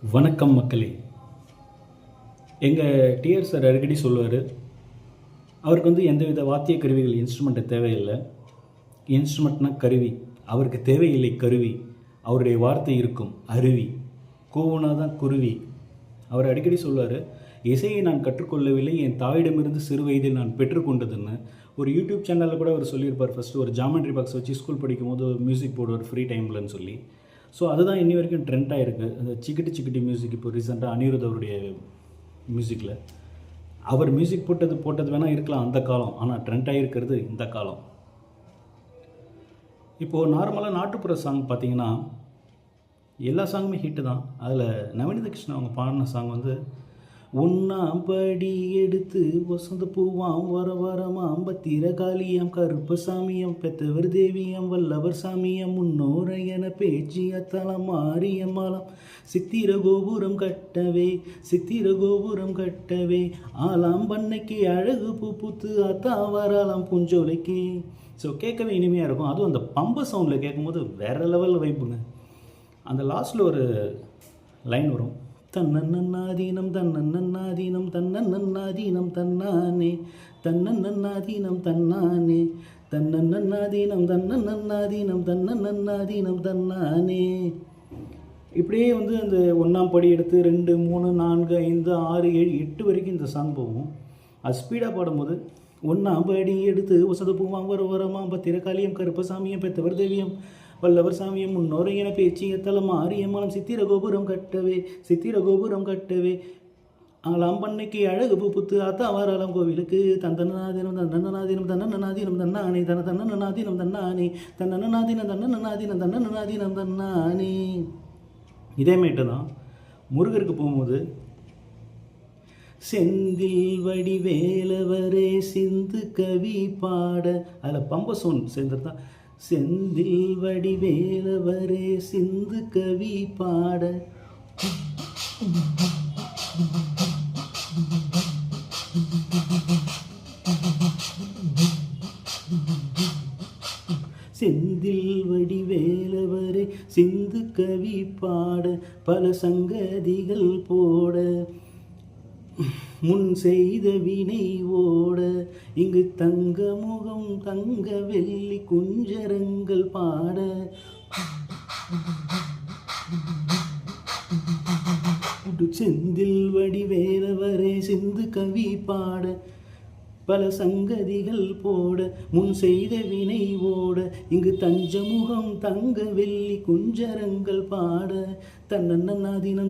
வணக்கம் மக்களே. எங்கள் டிஆர் சார் அடிக்கடி சொல்லுவார், அவருக்கு எந்தவித வாத்திய கருவிகள் இன்ஸ்ட்ருமெண்ட்டு தேவையில்லை. இன்ஸ்ட்ருமெண்ட்னா கருவி, அவருக்கு தேவையில்லை கருவி. அவருடைய வார்த்தை இருக்கும் அருவி, கூவுனா தான் குருவி. அவர் அடிக்கடி சொல்லுவார், இசையை நான் கற்றுக்கொள்ளவில்லை, என் தாயிடமிருந்து சிறு வயதில் நான் பெற்றுக்கொண்டதுன்னு. ஒரு யூடியூப் சேனலில் கூட அவர் சொல்லியிருப்பார். ஃபஸ்ட்டு ஒரு ஜாமெண்ட்ரி பாக்ஸ் வச்சு ஸ்கூல் படிக்கும்போது மியூசிக் போடுவார் ஃப்ரீ டைம்லன்னு சொல்லி. ஸோ அதுதான் இன்னி வரைக்கும் ட்ரெண்டாக இருக்குது. அந்த சிக்கிட்டி சிக்கிட்டி மியூசிக் இப்போ ரீசெண்டாக அனிருத் அவருடைய மியூசிக்கில் அவர் மியூசிக் போட்டது வேணால் இருக்கலாம் அந்த காலம், ஆனால் ட்ரெண்டாக இருக்கிறது இந்த காலம். இப்போது நார்மலாக நாட்டுப்புற சாங் பார்த்தீங்கன்னா எல்லா சாங்குமே ஹிட்டு தான். அதில் நவநீத கிருஷ்ணன் அவங்க பாடின சாங் ஒன்றாம் படி எடுத்து வசந்த பூவாம் வர வரமாம் பத்திர காளியம் கருப்ப சாமியம் பெத்தவர் தேவியம் வல்லவர் சாமியம் முன்னோரை என பேச்சு அத்தலம் மாரியம்மாளம் சித்திர கோபுரம் கட்டவே சித்திர கோபுரம் கட்டவே ஆலாம் பண்ணைக்கு அழகு பூ பூத்து அத்தா வரலாம் பூஞ்சோலைக்கு. ஸோ கேட்கவே இனிமையாக இருக்கும். அதுவும் அந்த பம்ப சவுண்டில் கேட்கும்போது வேறு லெவலில் வைப்புங்க. அந்த லாஸ்ட்டில் ஒரு லைன் வரும், தன்னன்னாதீனம் தன்னன்னாதீனம் தன்னன்னாதீனம் தன்னானே தன்னன்னாதீனம் தன்னானே தன்னன்னாதீனம் தன்னன்னாதீனம் தன்னன்னாதீனம் தன்னானே. இப்படியே அந்த 1ஆம் படி எடுத்து 2, 3, 4, 5, 6, 7, 8 வரைக்கும் இந்த சாங் போகும். அது ஸ்பீடாக பாடும்போது 1ஆம் படி எடுத்து வசத பூவாம் வர வரமாம் பத்திரகாளியம் கருப்பசாமியம் பெத்தவர் தேவியம் வல்லவர் சாமியம் முன்னோரை என பேச்சு எத்தலம் மாரியம்மனம் சித்திர கோபுரம் கட்டவே சித்திர கோபுரம் கட்டவே ஆலாம் பண்ணைக்கு அழகு பூ புத்து ஆத்தா வாராலாம் கோவிலுக்கு தந்தனாதீனம் தன்னநாதீனம் தன்னநாதீனம் தன்னானே தன தன்னநாதீனம் தன்னானே தன்னநாதீனம் தன்னநாதீனம் தன்னநாதீனம் தன்னானே. இதே மேட்டு தான் முருகருக்கு போகும்போது செந்தில் வடிவேலவரே சிந்து கவி பாட, அதில் பம்ப சோன் சேர்ந்துருதான். செந்தில் வடிவேலவரே சிந்து கவி பாட செந்தில் வடிவேலவரே சிந்து கவி பாட பல சங்கதிகள் போட முன் செய்த வினை ஓட இங்கு தங்க முகம் தங்க வெள்ளி குஞ்சரங்கள் பாட செந்தில் வடிவேலவரே சிந்து கவி பாட பல சங்கதிகள் போட முன் செய்த வினை ஓட இங்கு தஞ்சமுகம் தங்க வெள்ளி குஞ்சரங்கள் பாட தன்னன்னாதீனம்